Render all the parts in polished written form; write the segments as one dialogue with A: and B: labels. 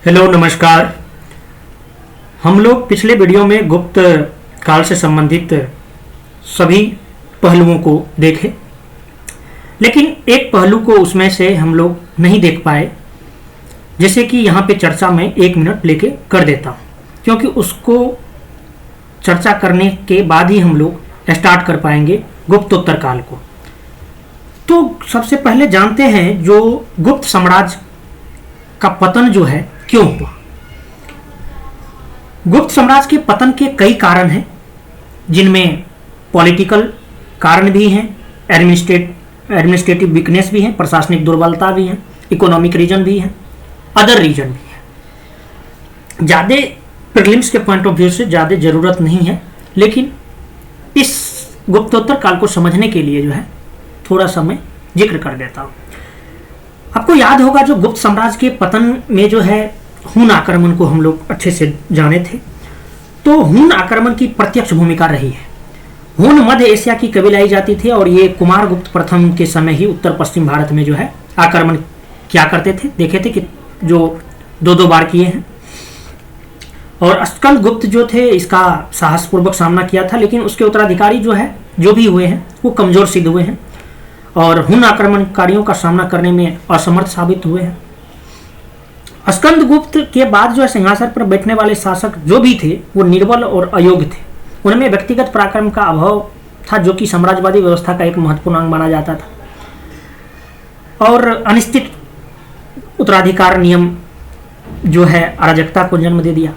A: Hello नमस्कार। हम लोग पिछले वीडियो में गुप्त काल से संबंधित सभी पहलुओं को देखे, लेकिन एक पहलू को उसमें से हम लोग नहीं देख पाए, जैसे कि यहाँ पे चर्चा में 1 मिनट लेके कर देता हूँ, क्योंकि उसको चर्चा करने के बाद ही हम लोग स्टार्ट कर पाएंगे गुप्तोत्तर काल को। तो सबसे पहले जानते हैं जो गुप्त साम्राज्य का पतन जो है क्यों हुआ। गुप्त साम्राज्य के पतन के कई कारण हैं, जिनमें पॉलिटिकल कारण भी हैं, एडमिनिस्ट्रेटिव वीकनेस भी है, प्रशासनिक दुर्बलता भी है, इकोनॉमिक रीजन भी है, अदर रीजन भी है। ज़्यादा प्रीलिम्स के पॉइंट ऑफ व्यू से ज़्यादा ज़रूरत नहीं है, लेकिन इस गुप्तोत्तर काल को समझने के लिए जो है थोड़ा सा मैं जिक्र कर देता हूँ। आपको याद होगा जो गुप्त साम्राज्य के पतन में जो है हुन आक्रमण को हम लोग अच्छे से जाने थे। तो हुन आक्रमण की प्रत्यक्ष भूमिका रही है। हुन मध्य एशिया की कबीलाई जाति थे और ये कुमारगुप्त प्रथम के समय ही उत्तर पश्चिम भारत में जो है आक्रमण क्या करते थे, देखे थे कि जो 2-2 बार किए हैं। और स्कंद गुप्त जो थे इसका साहसपूर्वक सामना किया था, लेकिन उसके उत्तराधिकारी जो है जो भी हुए हैं वो कमजोर सिद्ध हुए हैं और हुन आक्रमणकारियों का सामना करने में असमर्थ साबित हुए हैं। स्कंद गुप्त के बाद जो है सिंहासन पर बैठने वाले शासक जो भी थे वो निर्बल और अयोग्य थे। उनमें व्यक्तिगत पराक्रम का अभाव था, जो कि साम्राज्यवादी व्यवस्था का एक महत्वपूर्ण अंग माना जाता था। और अनिश्चित उत्तराधिकार नियम जो है अराजकता को जन्म दे दिया।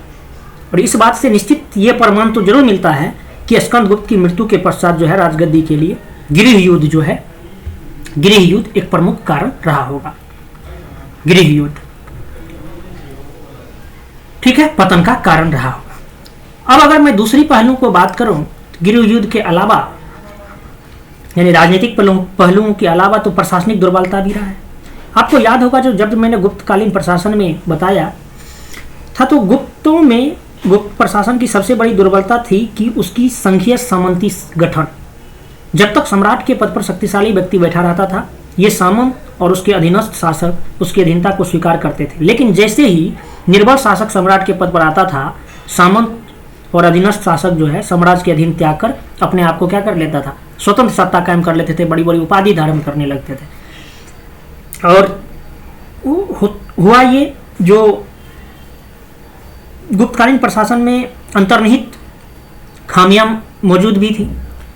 A: और इस बात से निश्चित ये प्रमाण तो जरूर मिलता है कि स्कंद गुप्त की मृत्यु के पश्चात जो है राजगद्दी के लिए गृह युद्ध एक प्रमुख कारण रहा होगा। गृह युद्ध, ठीक है, पतन का कारण रहा होगा। अब अगर मैं दूसरी पहलू को बात करूं, गृह युद्ध के अलावा यानी राजनीतिक पहलुओं के अलावा तो प्रशासनिक दुर्बलता भी रहा है। आपको याद होगा जब मैंने गुप्तकालीन प्रशासन में बताया था, तो गुप्त प्रशासन की सबसे बड़ी दुर्बलता थी कि उसकी संघीय सामंती गठन। जब तक सम्राट के पद पर शक्तिशाली व्यक्ति बैठा रहता था, ये सामंत और उसके अधीनस्थ शासक उसकी अधीनता को स्वीकार करते थे। लेकिन जैसे ही निर्बल शासक सम्राट के पद पर आता था, सामंत और अधीनस्थ शासक जो है साम्राज्य के अधीन त्याग कर अपने आप को क्या कर लेता था, स्वतंत्र सत्ता कायम कर लेते थे, बड़ी बड़ी उपाधि धारण करने लगते थे। और हुआ ये जो गुप्तकालीन प्रशासन में अंतर्निहित खामियां मौजूद भी थी,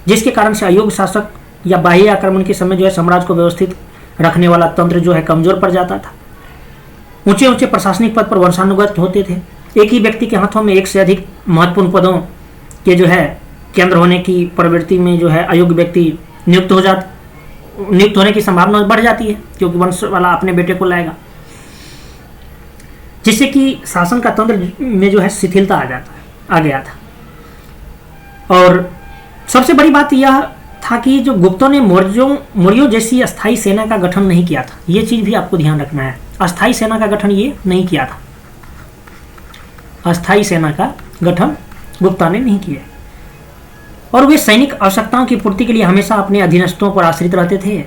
A: जिसके कारण से अयोग्य शासक या बाह्य आक्रमण के समय जो है साम्राज्य को व्यवस्थित रखने वाला तंत्र जो है कमजोर पड़ जाता था। ऊंचे ऊंचे प्रशासनिक पद पर वंशानुगत होते थे। एक ही व्यक्ति के हाथों में एक से अधिक महत्वपूर्ण पदों के जो है केंद्र होने की प्रवृत्ति में जो है अयोग्य व्यक्ति नियुक्त होने की संभावना बढ़ जाती है, क्योंकि वंश वाला अपने बेटे को लाएगा, जिससे कि शासन का तंत्र में जो है शिथिलता आ गया था। और सबसे बड़ी बात यह था कि जो गुप्तों ने मौर्यों जैसी अस्थायी सेना का गठन नहीं किया था। ये चीज भी आपको ध्यान रखना है, अस्थायी सेना का गठन ये नहीं किया था। अस्थायी सेना का गठन गुप्ता ने नहीं किया, और वे सैनिक आवश्यकताओं की पूर्ति के लिए हमेशा अपने अधीनस्थों पर आश्रित रहते थे।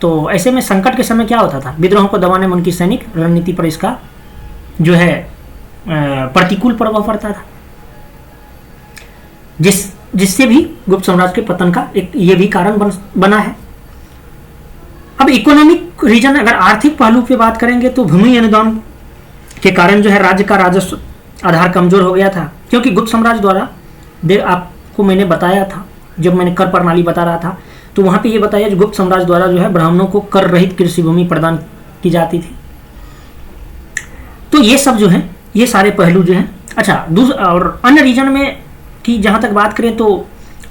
A: तो ऐसे में संकट के समय क्या होता था, विद्रोह को दबाने में उनकी सैनिक रणनीति पर इसका जो है प्रतिकूल प्रभाव पड़ता था, जिससे भी गुप्त साम्राज्य के पतन का एक ये भी कारण बना है। अब इकोनॉमिक रीजन, अगर आर्थिक पहलू पे बात करेंगे तो भूमि अनुदान के कारण जो है राज्य का राजस्व आधार कमजोर हो गया था, क्योंकि गुप्त साम्राज्य द्वारा आपको मैंने बताया था, जब मैंने कर प्रणाली बता रहा था तो वहां पे ये बताया कि गुप्त साम्राज्य द्वारा जो है ब्राह्मणों को कर रहित कृषि भूमि प्रदान की जाती थी। तो ये सब जो है ये सारे पहलू जो है। अच्छा, और अन्य रीजन में की जहां तक बात करें तो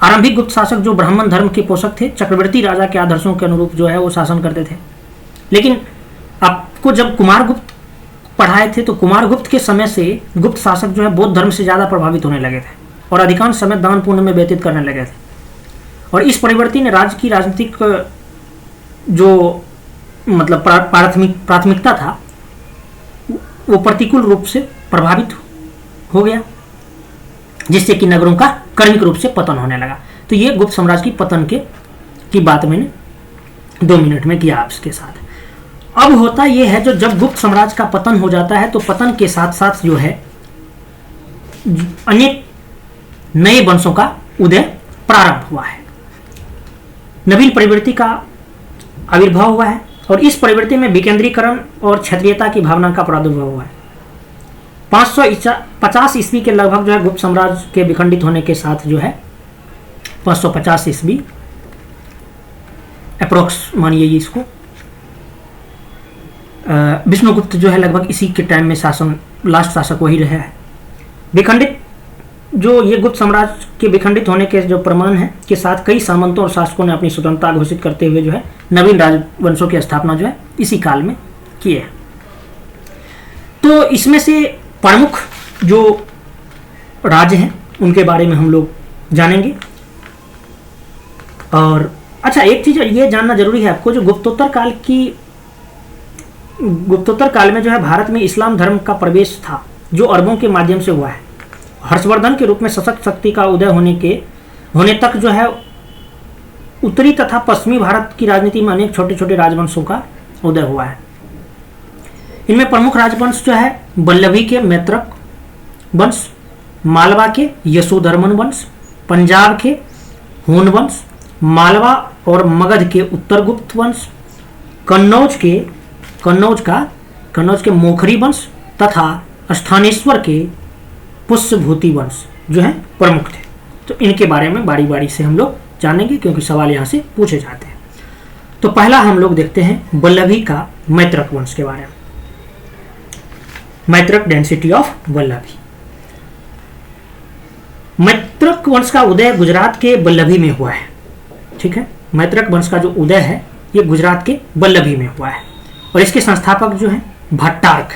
A: आरंभिक गुप्त शासक जो ब्राह्मण धर्म के पोषक थे, चक्रवर्ती राजा के आदर्शों के अनुरूप जो है वो शासन करते थे। लेकिन आपको जब कुमारगुप्त पढ़ाए थे तो कुमारगुप्त के समय से गुप्त शासक जो है बौद्ध धर्म से ज़्यादा प्रभावित होने लगे थे और अधिकांश समय दान पुण्य में व्यतीत करने लगे थे। और इस परिवर्तन ने राज्य की राजनीतिक जो मतलब प्राथमिकता था वो प्रतिकूल रूप से प्रभावित हो गया, जिससे कि नगरों का क्रमिक रूप से पतन होने लगा। तो ये गुप्त साम्राज्य की पतन की बात मैंने 2 मिनट में किया आपके साथ। अब होता यह है, जो जब गुप्त साम्राज्य का पतन हो जाता है तो पतन के साथ साथ जो है अनेक नए वंशों का उदय प्रारंभ हुआ है, नवीन प्रवृत्ति का आविर्भाव हुआ है, और इस प्रवृत्ति में विकेंद्रीकरण और क्षेत्रीयता की भावना का प्रादुर्भाव हुआ है। 550 ईस्वी के लगभग जो है गुप्त साम्राज्य के विखंडित होने के साथ जो है 550 ईस्वी अप्रोक्स मानिए इसको, विष्णुगुप्त जो है लगभग इसी के टाइम में लास्ट शासक वही रहे हैं। विखंडित जो ये गुप्त साम्राज्य के विखंडित होने के जो प्रमाण है के साथ कई सामंतों और शासकों ने अपनी स्वतंत्रता घोषित करते हुए जो है नवीन राजवंशों की स्थापना जो है इसी काल में की है। तो इसमें से प्रमुख जो राज्य हैं उनके बारे में हम लोग जानेंगे। और अच्छा, एक चीज ये जानना जरूरी है आपको, जो गुप्तोत्तर काल में जो है भारत में इस्लाम धर्म का प्रवेश था, जो अरबों के माध्यम से हुआ है। हर्षवर्धन के रूप में सशक्त शक्ति का उदय होने तक जो है उत्तरी तथा पश्चिमी भारत की राजनीति में अनेक छोटे छोटे राजवंशों का उदय हुआ है। इनमें प्रमुख राजवंश जो है वल्लभी के मैत्रक वंश, मालवा के यशोधर्मन वंश, पंजाब के हून वंश, मालवा और मगध के उत्तरगुप्त वंश, कन्नौज के मोखरी वंश तथा स्थानेश्वर के पुष्यभूति वंश जो है प्रमुख थे। तो इनके बारे में बारी बारी से हम लोग जानेंगे, क्योंकि सवाल यहाँ से पूछे जाते हैं। तो पहला हम लोग देखते हैं वल्लभी का मैत्रक वंश के बारे में। Maitraka dynasty of Vallabhi. मैत्रक वंश का उदय गुजरात के वल्लभी में हुआ है। ठीक है, मैत्रक वंश का जो उदय है ये गुजरात के वल्लभी में हुआ है, और इसके संस्थापक जो है भट्टार्क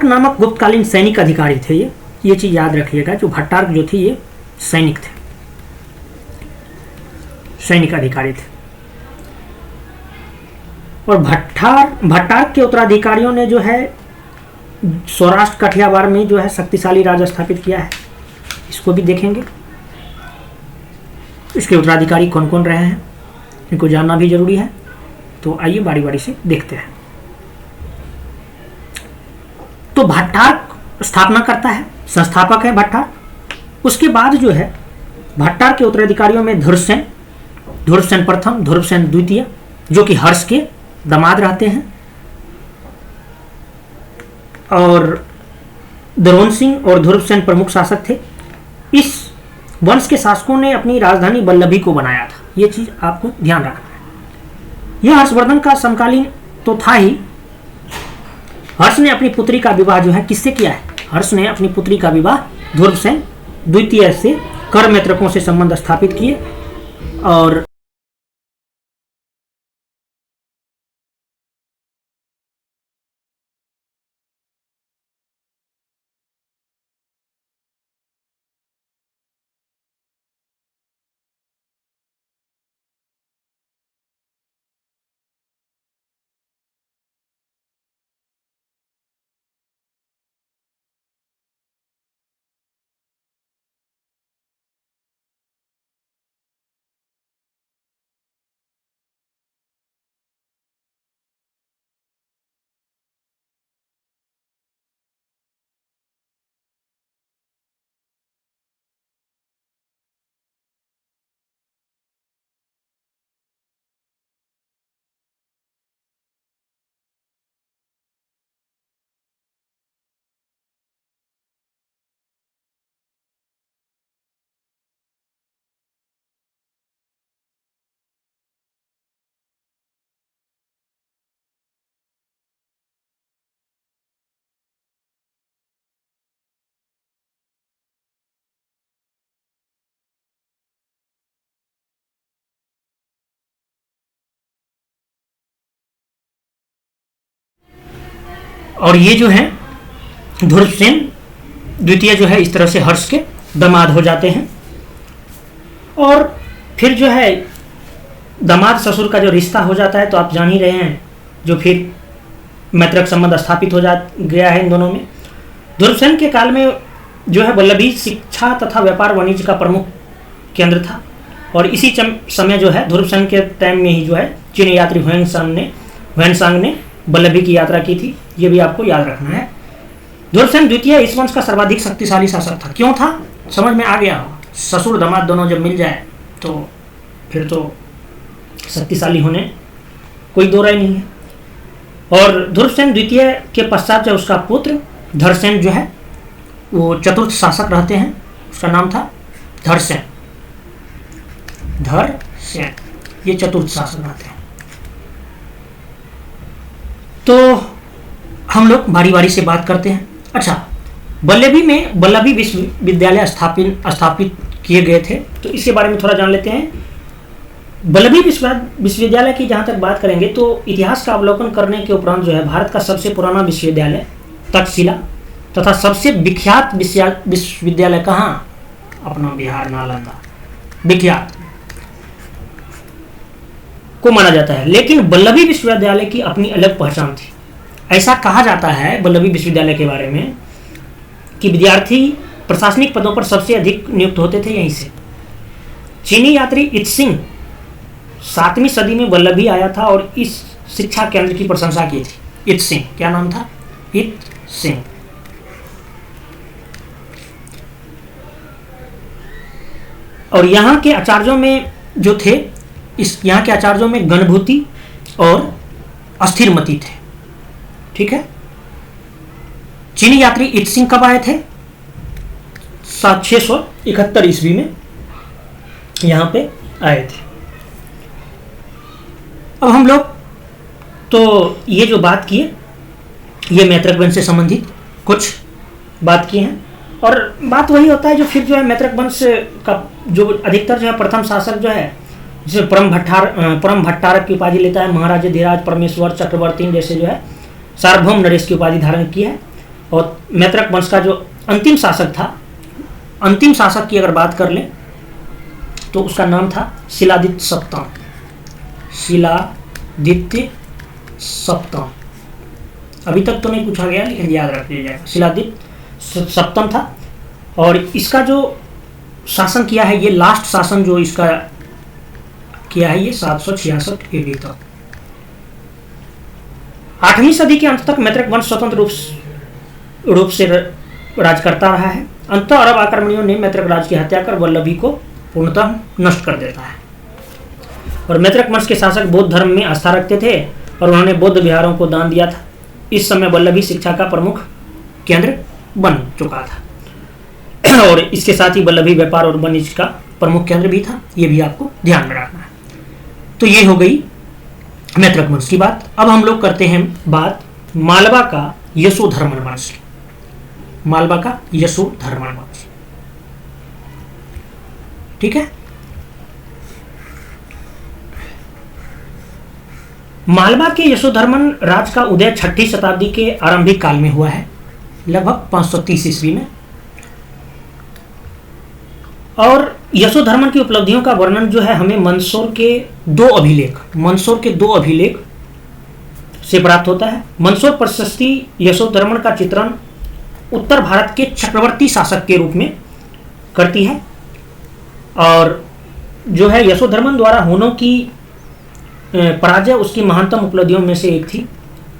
A: नामक गुप्तकालीन सैनिक अधिकारी थे। ये चीज याद रखिएगा, जो भट्टार्क जो थे ये सैनिक अधिकारी थे। और भट्टार्क के उत्तराधिकारियों ने जो है सौराष्ट्र कठियावाड़ में जो है शक्तिशाली राज स्थापित किया है, इसको भी देखेंगे। इसके उत्तराधिकारी कौन कौन रहे हैं इनको जानना भी जरूरी है। तो आइए बारी बारी से देखते हैं। तो भट्टार्क स्थापना करता है, संस्थापक है भट्टार्क। उसके बाद जो है भट्टार्क के उत्तराधिकारियों में धुर्वसेन प्रथम, धुर्वसेन द्वितीय, जो कि हर्ष के दामाद रहते हैं, और दरोन सिंह और धुर्वसेन प्रमुख शासक थे। इस वंश के शासकों ने अपनी राजधानी वल्लभी को बनाया था, ये चीज आपको ध्यान रखना है। यह हर्षवर्धन का समकालीन तो था ही। हर्ष ने अपनी पुत्री का विवाह जो है किससे किया है? हर्ष ने अपनी पुत्री का विवाह धुर्वसेन द्वितीय से कर मैत्रकों से संबंध स्थापित किए, और ये जो है धुर्वसेन द्वितीय जो है इस तरह से हर्ष के दामाद हो जाते हैं। और फिर जो है दामाद ससुर का जो रिश्ता हो जाता है, तो आप जान ही रहे हैं, जो फिर मैत्रक संबंध स्थापित हो गया है इन दोनों में। धुर्वसेन के काल में जो है वल्लभी शिक्षा तथा व्यापार वाणिज्य का प्रमुख केंद्र था। और इसी समय जो है ध्रुवसेन के टाइम में ही जो है चीनी यात्री ह्वेनसांग ने वल्लभी की यात्रा की थी। ये भी आपको याद रखना है। ध्रुवसेन द्वितीय इस वंश का सर्वाधिक शक्तिशाली शासक था। क्यों था? समझ में आ गया। ससुर दामाद दोनों जब मिल जाए तो फिर तो शक्तिशाली होने कोई दो राय नहीं है। और ध्रुवसेन द्वितीय के पश्चात जो उसका पुत्र धरसेन जो है वो चतुर्थ शासक रहते हैं। उसका नाम था धरसेन। ये चतुर्थ शासक रहते हैं। तो हम लोग बारी बारी से बात करते हैं। अच्छा, वल्लभी विश्वविद्यालय स्थापित किए गए थे, तो इसके बारे में थोड़ा जान लेते हैं। वल्लभी विश्वविद्यालय की जहाँ तक बात करेंगे तो इतिहास का अवलोकन करने के उपरांत जो है भारत का सबसे पुराना विश्वविद्यालय तक्षशिला तथा सबसे विख्यात विश्वविद्यालय कहाँ? अपना बिहार नालंदा विख्यात को माना जाता है। लेकिन वल्लभी विश्वविद्यालय की अपनी अलग पहचान थी। ऐसा कहा जाता है वल्लभी विश्वविद्यालय के बारे में कि विद्यार्थी प्रशासनिक पदों पर सबसे अधिक नियुक्त होते थे यहीं से। चीनी यात्री इत्सिंग 7वीं सदी में वल्लभी आया था और इस शिक्षा केंद्र की प्रशंसा की थी। इत्सिंग, क्या नाम था? इत्सिंग। और यहाँ के आचार्यों में जो थे, यहाँ के आचार्यों में गणभूति और अस्थिरमती थे। ठीक है। चीनी यात्री इत्सिंग कब आए थे? 671 ईस्वी में यहाँ पे आए थे। अब हम लोग तो ये जो बात किए ये मैत्रक वंश से संबंधित कुछ बात की हैं। और बात वही होता है जो फिर जो है मैत्रक वंश का जो अधिकतर जो है प्रथम शासक जो है जिसे परम भट्टारक की उपाधि लेता है। महाराजा धीराज, परमेश्वर, चक्रवर्ती जैसे जो है सार्वभौम नरेश की उपाधि धारण की है। और मैत्रक वंश का जो अंतिम शासक था, अंतिम शासक की अगर बात कर लें तो उसका नाम था शिलादित्य सप्तम। शिलादित्य सप्तम अभी तक तो नहीं पूछा गया लेकिन याद रख लीजिएगा। शिलादित्य सप्तम था और इसका जो शासन किया है, ये लास्ट शासन जो इसका किया है ये 766 ईस्वी तक। 8वीं सदी के अंत तक मैत्रक वंश स्वतंत्र रूप से राज करता रहा है। अंततः अरब आक्रमणियों ने मैत्रक राज की हत्या कर वल्लभी को पूर्णतः नष्ट कर देता है। और मैत्रक वंश के शासक बौद्ध धर्म में आस्था रखते थे और उन्होंने बौद्ध विहारों को दान दिया था। इस समय वल्लभी शिक्षा का प्रमुख केंद्र बन चुका था और इसके साथ ही वल्लभी व्यापार और वाणिज्य का प्रमुख केंद्र भी था। ये भी आपको ध्यान में रखना है। तो ये हो गई मैत्रक वंश की बात। अब हम लोग करते हैं बात मालवा का यशोधर्मन वंश। मालवा का यशोधर्मन वंश, ठीक है। मालवा के यशोधर्मन राज का उदय 6ठी शताब्दी के आरंभिक काल में हुआ है, लगभग 530 ईस्वी में। और यशोधर्मन की उपलब्धियों का वर्णन जो है हमें मंदसौर के दो अभिलेख से प्राप्त होता है। मंदसौर प्रशस्ति यशोधर्मन का चित्रण उत्तर भारत के चक्रवर्ती शासक के रूप में करती है और जो है यशोधर्मन द्वारा हुनों की पराजय उसकी महानतम उपलब्धियों में से एक थी।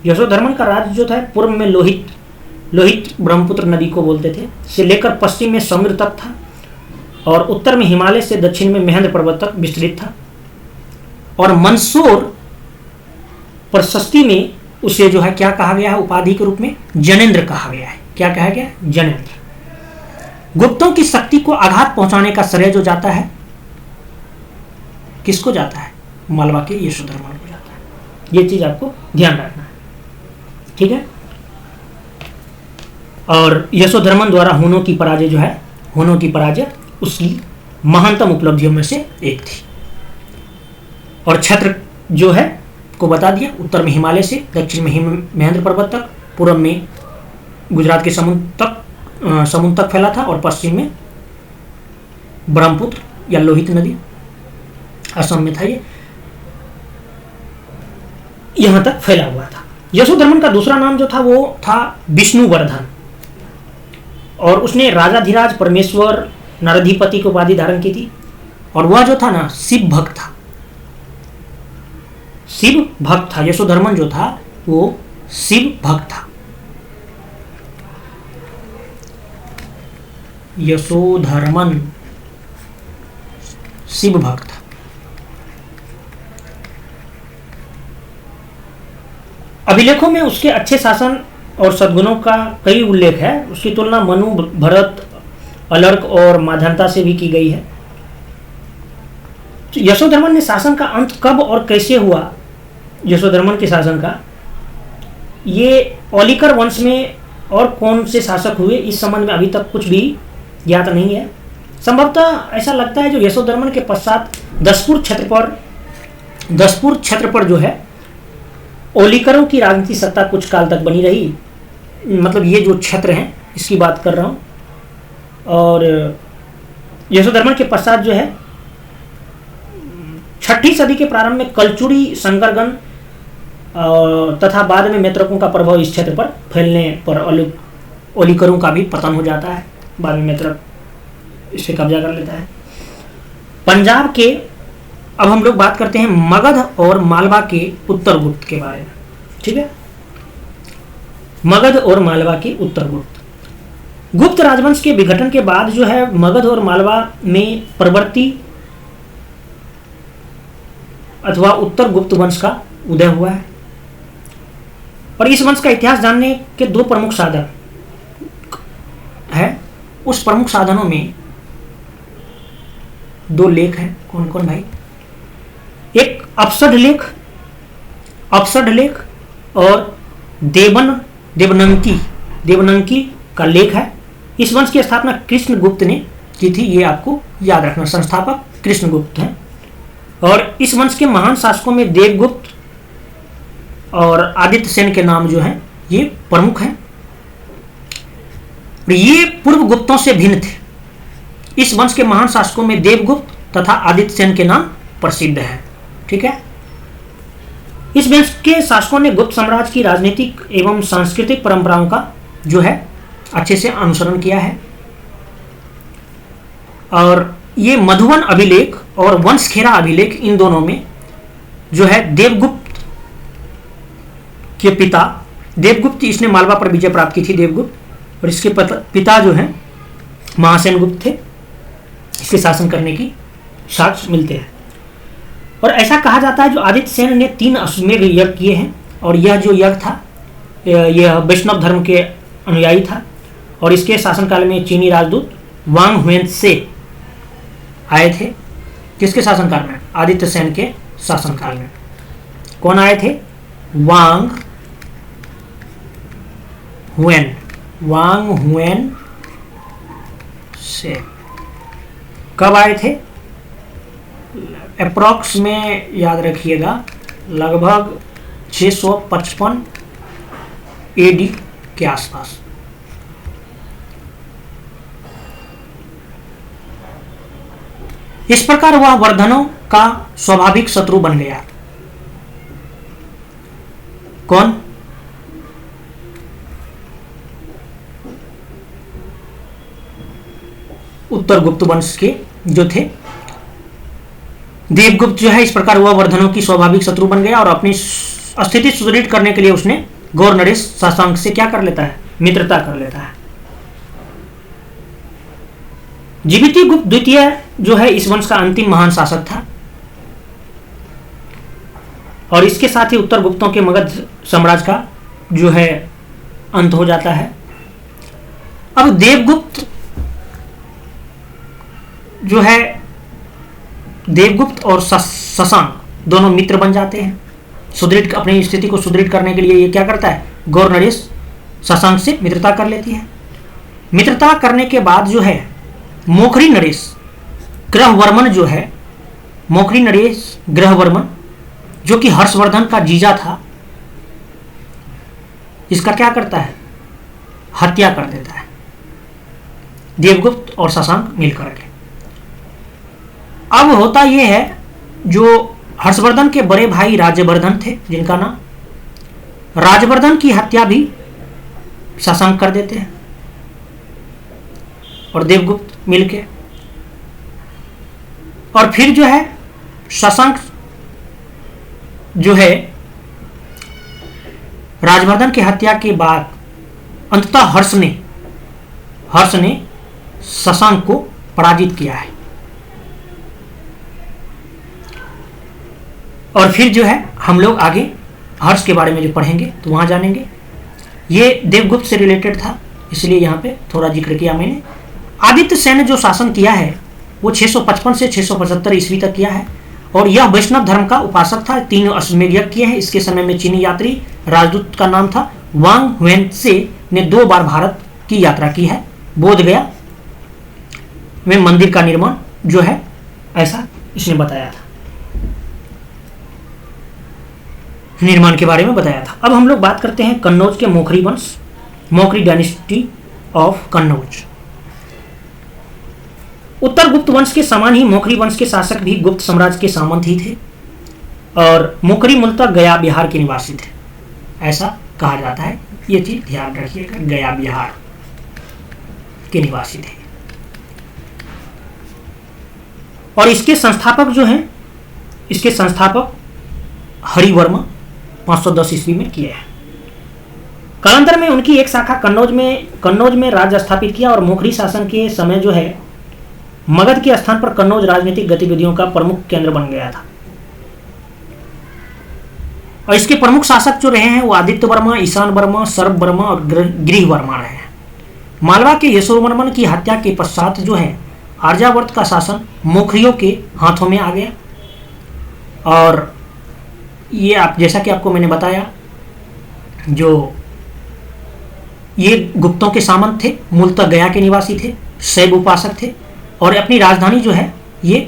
A: यशोधर्मन का राज्य जो था पूर्व में लोहित ब्रह्मपुत्र नदी को बोलते थे से लेकर पश्चिम में समुद्र तक था और उत्तर में हिमालय से दक्षिण में महेंद्र पर्वत तक विस्तृत था। और मंदसौर प्रशस्ति में उसे जो है क्या कहा गया है? उपाधि के रूप में जनेंद्र कहा गया है। क्या कहा गया? जनेंद्र। गुप्तों की शक्ति को आघात पहुंचाने का श्रेय जो जाता है किसको जाता है? मालवा के यशोधर्मन को जाता है। ये चीज आपको ध्यान रखना है, ठीक है। और यशोधर्मन द्वारा हुनों की पराजय उसकी महानतम उपलब्धियों में से एक थी। और क्षेत्र जो है को बता दिया, उत्तर में हिमालय से, दक्षिण में महेंद्र पर्वत तक, पूर्व में गुजरात के समुद्र तक फैला था और पश्चिम में ब्रह्मपुत्र या लोहित नदी असम में था, ये यहां तक फैला हुआ था। यशोधर्मन का दूसरा नाम जो था वो था विष्णुवर्धन और उसने राजाधिराज, परमेश्वर, नरधिपति की उपाधि धारण की थी और वह जो था ना शिव भक्त था, शिव भक्त था। यशोधर्मन जो था वो शिव भक्त था। यशोधर्मन शिव भक्त था। अभिलेखों में उसके अच्छे शासन और सद्गुणों का कई उल्लेख है। उसकी तुलना मनु, भरत, अलर्क और माधनता से भी की गई है। यशोधर्मन ने शासन का अंत कब और कैसे हुआ, यशोधर्मन के शासन का, ये औलिकर वंश में और कौन से शासक हुए इस संबंध में अभी तक कुछ भी ज्ञात नहीं है। संभवतः ऐसा लगता है जो यशोधर्मन के पश्चात दसपुर क्षेत्र पर जो है औलिकरों की राजनीतिक सत्ता कुछ काल तक बनी रही। मतलब ये जो क्षेत्र हैं इसकी बात कर रहा हूँ। और यशोधर्मन के पश्चात जो है 6ठी सदी के प्रारंभ में कलचुड़ी, संकरगण तथा बाद में मैत्रकों का प्रभाव इस क्षेत्र पर फैलने पर औलिकरों का भी पतन हो जाता है। बाद में मैत्रक इसे कब्जा कर लेता है। पंजाब के, अब हम लोग बात करते हैं मगध और मालवा के उत्तर गुप्त के बारे में। ठीक है, मगध और मालवा के उत्तर गुप्त राजवंश के विघटन के बाद जो है मगध और मालवा में प्रवर्ती अथवा उत्तर गुप्त वंश का उदय हुआ है। और इस वंश का इतिहास जानने के दो प्रमुख साधन है। उस प्रमुख साधनों में दो लेख हैं। कौन कौन भाई? एक अपसढ़ लेख और देवनंकी का लेख है। इस वंश की स्थापना कृष्णगुप्त ने की थी, ये आपको याद रखना। संस्थापक कृष्णगुप्त हैं। और इस वंश के महान शासकों में देवगुप्त और आदित्य सेन के नाम जो हैं ये प्रमुख हैं। ये पूर्व गुप्तों से भिन्न थे। इस वंश के महान शासकों में देवगुप्त तथा आदित्य सेन के नाम प्रसिद्ध है। ठीक है, इस वंश के शासकों ने गुप्त साम्राज्य की राजनीतिक एवं सांस्कृतिक परंपराओं का जो है अच्छे से अनुसरण किया है। और ये मधुवन अभिलेख और वंशखेरा अभिलेख, इन दोनों में जो है देवगुप्त के पिता, देवगुप्त इसने मालवा पर विजय प्राप्त की थी, देवगुप्त, और इसके पिता जो है महासेन गुप्त थे। इसके शासन करने की साक्ष्य मिलते हैं। और ऐसा कहा जाता है जो आदित्य सेन ने 3 अश्वमेध यज्ञ किए हैं। और यह जो यज्ञ था यह वैष्णव धर्म के अनुयायी था। और इसके शासनकाल में चीनी राजदूत वांग हुएनत्से आए थे। किसके शासनकाल में? आदित्य सेन के शासनकाल में। कौन आए थे? वांग हुएन से। कब आए थे? अप्रॉक्स में याद रखिएगा लगभग 655 एडी के आसपास। इस प्रकार वह वर्धनों का स्वाभाविक शत्रु बन गया। कौन? उत्तर गुप्त वंश के जो थे देवगुप्त जो है। इस प्रकार वह वर्धनों की स्वाभाविक शत्रु बन गया और अपनी स्थिति सुदृढ़ करने के लिए उसने गौर नरेश शशांक से क्या कर लेता है? मित्रता कर लेता है। जीविती गुप्त द्वितीय जो है इस वंश का अंतिम महान शासक था। और इसके साथ ही उत्तर गुप्तों के मगध साम्राज्य का जो है अंत हो जाता है। अब देवगुप्त जो है, देवगुप्त और शशांक दोनों मित्र बन जाते हैं। सुदृढ़ अपनी स्थिति को सुदृढ़ करने के लिए ये क्या करता है? गौर नरेश शशांक से मित्रता कर लेती है। मित्रता करने के बाद जो है मोखरी नरेश ग्रहवर्मन जो है, मोखरी नरेश ग्रहवर्मन जो कि हर्षवर्धन का जीजा था, इसका क्या करता है? हत्या कर देता है, देवगुप्त और शशांक मिलकर के। अब होता यह है जो हर्षवर्धन के बड़े भाई राज्यवर्धन थे, जिनका नाम, राज्यवर्धन की हत्या भी शशांक कर देते हैं और देवगुप्त मिलके। और फिर जो है शशांक जो है राजवर्धन की हत्या के बाद अंततः हर्ष ने शशांक को पराजित किया है। और फिर जो है हम लोग आगे हर्ष के बारे में जो पढ़ेंगे तो वहां जानेंगे। ये देवगुप्त से रिलेटेड था, इसलिए यहाँ पे थोड़ा जिक्र किया मैंने। आदित्य सेन ने जो शासन किया है वो 655 से 675 ईस्वी तक किया है और यह वैष्णव धर्म का उपासक था। 3 अश्वमेध यज्ञ किए हैं। इसके समय में चीनी यात्री राजदूत का नाम था वांग हुएनसे ने 2 बार भारत की यात्रा की है। बोध गया में मंदिर का निर्माण जो है ऐसा इसने बताया था, निर्माण के बारे में बताया था। अब हम लोग बात करते हैं कन्नौज के मोखरी वंश, मोखरी डायनेस्टी ऑफ कन्नौज। उत्तर गुप्त वंश के समान ही मोखरी वंश के शासक भी गुप्त साम्राज्य के सामंत ही थे और मोखरी मूलतः गया बिहार के निवासी थे, ऐसा कहा जाता है। ये चीज ध्यान रखिएगा, गया बिहार के निवासी थे। और इसके संस्थापक जो हैं, इसके संस्थापक हरिवर्मा 510 ईस्वी में किए हैं। कालांतर में उनकी एक शाखा कन्नौज में राज्य स्थापित किया और मोखरी शासन के समय जो है मगध के स्थान पर कन्नौज राजनीतिक गतिविधियों का प्रमुख केंद्र बन गया था। और इसके प्रमुख शासक जो रहे हैं वो आदित्य वर्मा, ईशान वर्मा, सर्व वर्मा और गृह वर्मा रहे हैं। मालवा के यशोवर्मन की हत्या के पश्चात जो है आर्यावर्त का शासन मोखरियों के हाथों में आ गया। और ये आप जैसा कि आपको मैंने बताया, जो ये गुप्तों के सामंत थे, मूलतः गया के निवासी थे, शैव उपासक थे और अपनी राजधानी जो है ये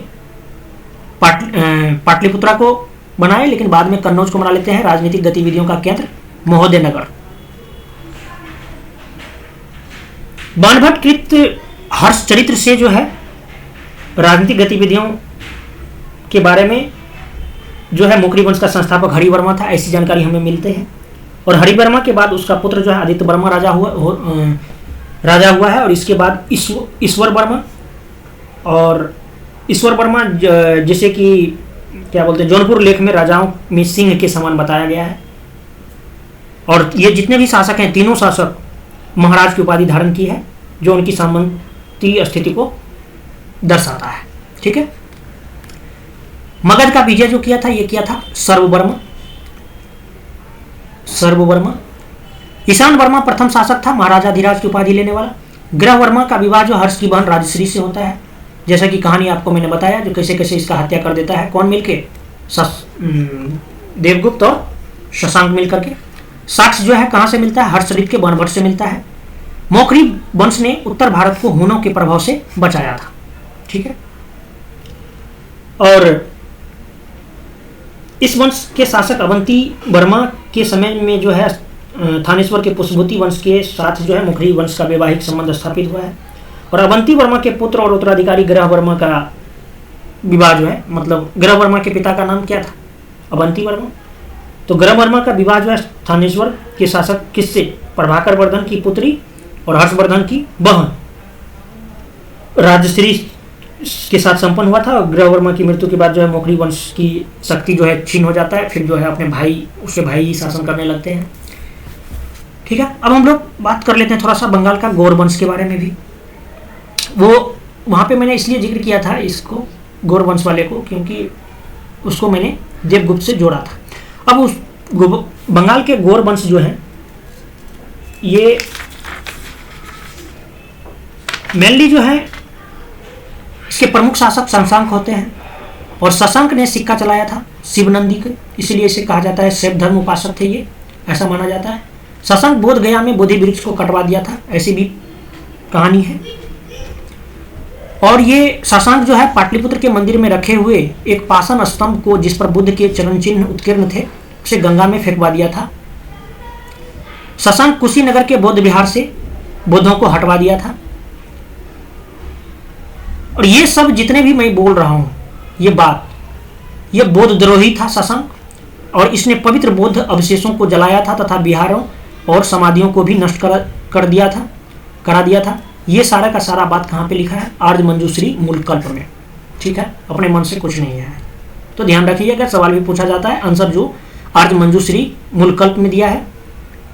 A: पाटलिपुत्रा को बनाए, लेकिन बाद में कन्नौज को बना लेते हैं। राजनीतिक गतिविधियों का केंद्र महोदय नगर। बाणभट्ट कृत हर्ष चरित्र से जो है राजनीतिक गतिविधियों के बारे में जो है मोखरी वंश का संस्थापक हरिवर्मा था, ऐसी जानकारी हमें मिलते हैं। और हरिवर्मा के बाद उसका पुत्र जो है आदित्य वर्मा राजा हुआ है और इसके बाद ईश्वर वर्मा। और ईश्वर वर्मा जैसे कि क्या बोलते हैं, जौनपुर लेख में राजाओं में सिंह के समान बताया गया है। और ये जितने भी शासक हैं, तीनों शासक महाराज की उपाधि धारण की है, जो उनकी सामंती स्थिति को दर्शाता है। ठीक है। मगध का विजय जो किया था ये किया था सर्व वर्मा। ईशान वर्मा प्रथम शासक था, महाराजाधिराज की उपाधि लेने वाला। ग्रह वर्मा का विवाह जो हर्ष की बहन राजश्री से होता है, जैसा कि कहानी आपको मैंने बताया, जो कैसे कैसे इसका हत्या कर देता है, कौन मिलके, देवगुप्त और शशांक मिलकर के। साक्ष्य जो है कहां से मिलता है, हर्षरित के बाणभट्ट से मिलता है। मोखरी वंश ने उत्तर भारत को हुनों के प्रभाव से बचाया था। ठीक है। और इस वंश के शासक अवंती वर्मा के समय में जो है थानेश्वर के पुष्पभूति वंश के साथ जो है मोखरी वंश का वैवाहिक संबंध स्थापित हुआ है। और अवंती वर्मा के पुत्र और उत्तराधिकारी ग्रह वर्मा का विवाह जो है, मतलब ग्रह वर्मा के पिता का नाम क्या था, अवंती वर्मा। तो ग्रह वर्मा का विवाह जो है थानेश्वर के शासक किससे, प्रभाकर वर्धन की पुत्री और हर्षवर्धन की बहन राजश्री के साथ संपन्न हुआ था। और ग्रह वर्मा की मृत्यु के बाद जो है मोखरी वंश की शक्ति जो है क्षीण हो जाता है, फिर जो है अपने भाई ही शासन करने लगते हैं। ठीक है। अब हम लोग बात कर लेते हैं थोड़ा सा बंगाल का गौर वंश के बारे में भी। वो वहाँ पे मैंने इसलिए जिक्र किया था इसको, गौर वंश वाले को, क्योंकि उसको मैंने देवगुप्त से जोड़ा था। अब उस बंगाल के गौर वंश जो है ये मेनली जो है इसके प्रमुख शासक शशांक होते हैं। और शशांक ने सिक्का चलाया था शिवनंदी के, इसलिए इसे कहा जाता है शैव धर्म उपासक थे ये, ऐसा माना जाता है। शशांक बोध गया में बोधि वृक्ष को कटवा दिया था, ऐसी भी कहानी है। और ये शशांक जो है पाटलिपुत्र के मंदिर में रखे हुए एक पाषाण स्तंभ को, जिस पर बुद्ध के चरण चिन्ह उत्कीर्ण थे, उसे गंगा में फेंकवा दिया था। शशांक कुशीनगर के बौद्ध विहार से बुद्धों को हटवा दिया था। और ये सब जितने भी मैं बोल रहा हूं ये बौद्ध द्रोही था शशांक, और इसने पवित्र बौद्ध अवशेषों को जलाया था तथा विहारों और समाधियों को भी नष्ट करा दिया था। ये सारा का सारा बात कहाँ पे लिखा है, आर्य मंजूश्री मूलकल्प में। ठीक है, अपने मन से कुछ नहीं है। तो ध्यान रखिएगा, सवाल भी पूछा जाता है, आंसर जो आर्य मंजूश्री मूलकल्प में दिया है,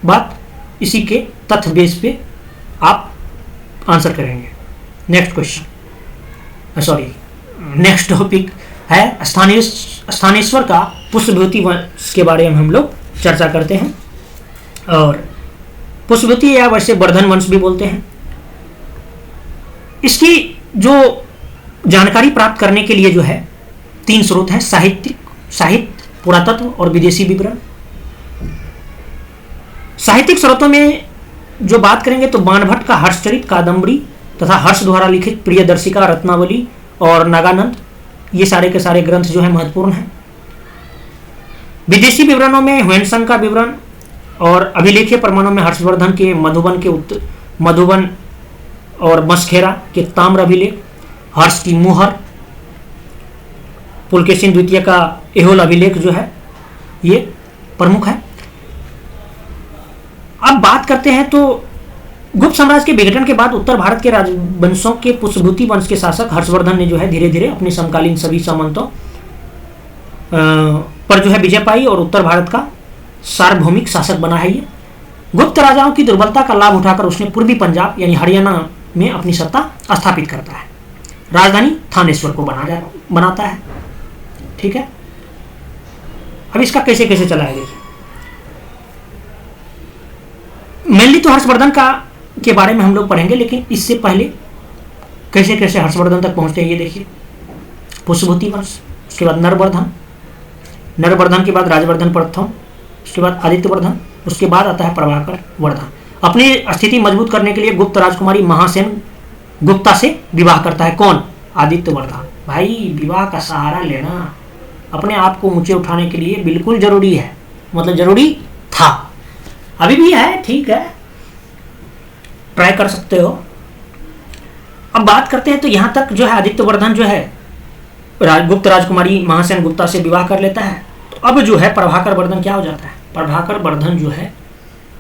A: बात इसी के तथ्य बेस पे आप आंसर करेंगे। Next question, sorry next topic है स्थानेश्वर का पुष्पभूति वंश के बारे में हम लोग चर्चा करते हैं। और पुष्पभूति या वैसे वर्धन वंश भी बोलते हैं। इसकी जो जानकारी प्राप्त करने के लिए जो है 3 स्रोत हैं, साहित्य, पुरातत्व और विदेशी विवरण। साहित्यिक स्रोतों में जो बात करेंगे तो बाणभट्ट का हर्षचरित, कादम्बरी तथा हर्ष द्वारा लिखित प्रियदर्शिका, रत्नावली और नागानंद, ये सारे के सारे ग्रंथ जो है महत्वपूर्ण हैं। विदेशी विवरणों में ह्वेनसन का विवरण और अभिलेखीय प्रमाणों में हर्षवर्धन के मधुबन और मस्खेरा के ताम्र अभिलेख, हर्ष की मुहर, पुलकेशिन द्वितीय का एहोल अभिलेख जो है ये प्रमुख है। अब बात करते हैं तो गुप्त साम्राज्य के विघटन के बाद उत्तर भारत के राजवंशों के पुष्पभूति वंश के शासक हर्षवर्धन ने जो है धीरे धीरे अपने समकालीन सभी सामंतों पर जो है विजय पाई और उत्तर भारत का सार्वभौमिक शासक बना है। ये गुप्त राजाओं की दुर्बलता का लाभ उठाकर उसने पूर्वी पंजाब यानी हरियाणा में अपनी सत्ता स्थापित करता है, राजधानी थानेश्वर को बनाता है। ठीक है, अब इसका कैसे कैसे चला है, मेनली तो हर्षवर्धन के बारे में हम लोग पढ़ेंगे, लेकिन इससे पहले कैसे कैसे हर्षवर्धन तक पहुंचते हैं ये देखिए। पुष्पभूति वंश, उसके बाद नरवर्धन के बाद राजवर्धन प्रथम, उसके बाद आदित्यवर्धन, उसके बाद आता है प्रभाकर वर्धन। अपनी स्थिति मजबूत करने के लिए गुप्त राजकुमारी महासेन गुप्ता से विवाह करता है। कौन? आदित्यवर्धन। भाई विवाह का सहारा लेना अपने आप को ऊंचे उठाने के लिए बिल्कुल जरूरी है, मतलब जरूरी था, अभी भी है, ठीक है, ट्राई कर सकते हो। अब बात करते हैं तो यहां तक जो है आदित्यवर्धन जो है गुप्त राजकुमारी महासेन गुप्ता से विवाह कर लेता है। तो अब जो है प्रभाकर वर्धन क्या हो जाता है? प्रभाकर वर्धन जो है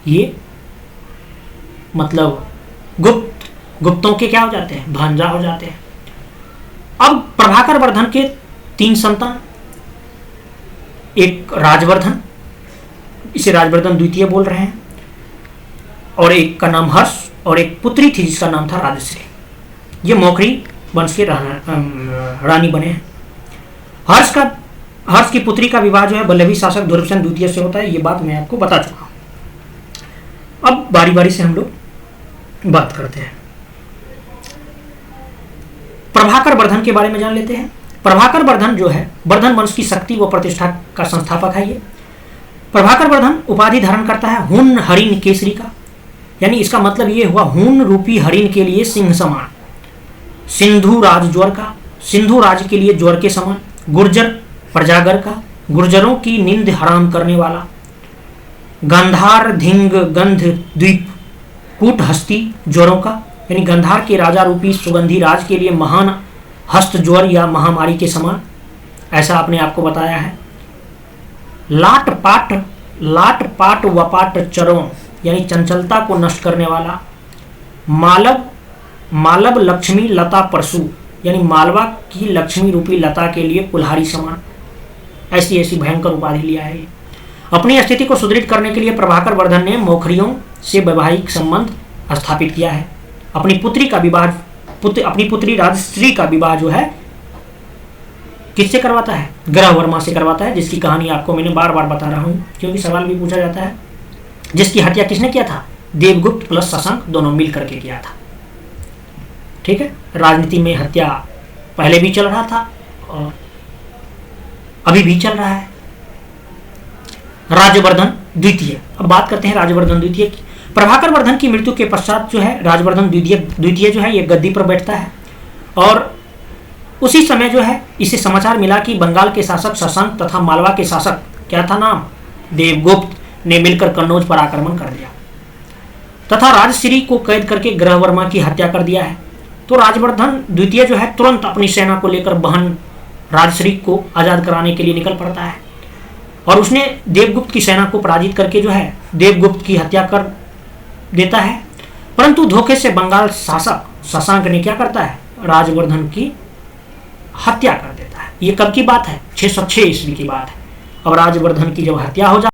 A: ये मतलब गुप्तों के क्या हो जाते हैं? भांजा हो जाते हैं। अब प्रभाकर वर्धन के 3 संतान, एक राजवर्धन, इसे राजवर्धन द्वितीय बोल रहे हैं, और एक का नाम हर्ष, और एक पुत्री थी जिसका नाम था राजश्री। ये मौखरी वंश के रानी बने हैं। हर्ष की पुत्री का विवाह जो है बल्लभी शासक दुर्गसेन द्वितीय से होता है, ये बात मैं आपको बता चुका हूं। अब बारी बारी से हम लोग बात करते हैं। प्रभाकर वर्धन के बारे में जान लेते हैं। प्रभाकर वर्धन जो है वर्धन वंश की शक्ति व प्रतिष्ठा का संस्थापक है। ये प्रभाकर वर्धन उपाधि धारण करता है हुन हरिण केसरी का, यानी इसका मतलब ये हुआ हुन रूपी हरिण के लिए सिंह समान, सिंधु राज ज्वर का, सिंधु राज के लिए ज्वर के समान, गुर्जर प्रजागर का, गुर्जरों की नींद हराम करने वाला, गंधार धिंग गंध द्वीप कूट हस्ती ज्वरों का, यानी गंधार के राजा रूपी सुगंधी राज के लिए महान हस्त ज्वर या महामारी के समान, ऐसा आपने आपको बताया है। लाट पाट वपाट चरों, यानी चंचलता को नष्ट करने वाला, मालव लक्ष्मी लता परशु, यानी मालवा की लक्ष्मी रूपी लता के लिए कुल्हाड़ी समान, ऐसी ऐसी भयंकर उपाधि लिया है। अपनी स्थिति को सुदृढ़ करने के लिए प्रभाकर वर्धन ने मौखरियों से वैवाहिक संबंध स्थापित किया है। अपनी पुत्री राजश्री का विवाह जो है किससे करवाता है? ग्रह वर्मा से करवाता है, जिसकी कहानी आपको मैंने बार बार बता रहा हूं क्योंकि सवाल भी पूछा जाता है। जिसकी हत्या किसने किया था? देवगुप्त प्लस शशांक दोनों मिल करके किया था। ठीक है, राजनीति में हत्या पहले भी चल रहा था और अभी भी चल रहा है। राजवर्धन द्वितीय, अब बात करते हैं राजवर्धन द्वितीय की। प्रभाकर वर्धन की मृत्यु के पश्चात जो है राजवर्धन द्वितीय जो है ये गद्दी पर बैठता है, और उसी समय जो है इसे समाचार मिला कि बंगाल के शासक शशांक तथा मालवा के शासक क्या था नाम? देवगुप्त ने मिलकर कन्नौज पर आक्रमण कर दिया तथा राजश्री को कैद करके ग्रहवर्मा की हत्या कर दिया है। तो राजवर्धन द्वितीय जो है तुरंत अपनी सेना को लेकर बहन राजश्री को आजाद कराने के लिए निकल पड़ता है, और उसने देवगुप्त की सेना को पराजित करके जो है देवगुप्त की हत्या कर देता है। परंतु धोखे से बंगाल शासक शशांक ने क्या करता है? राजवर्धन की हत्या कर देता है। ये कब की बात है? 606 ईस्वी की बात है। और राजवर्धन की जब हत्या हो जाती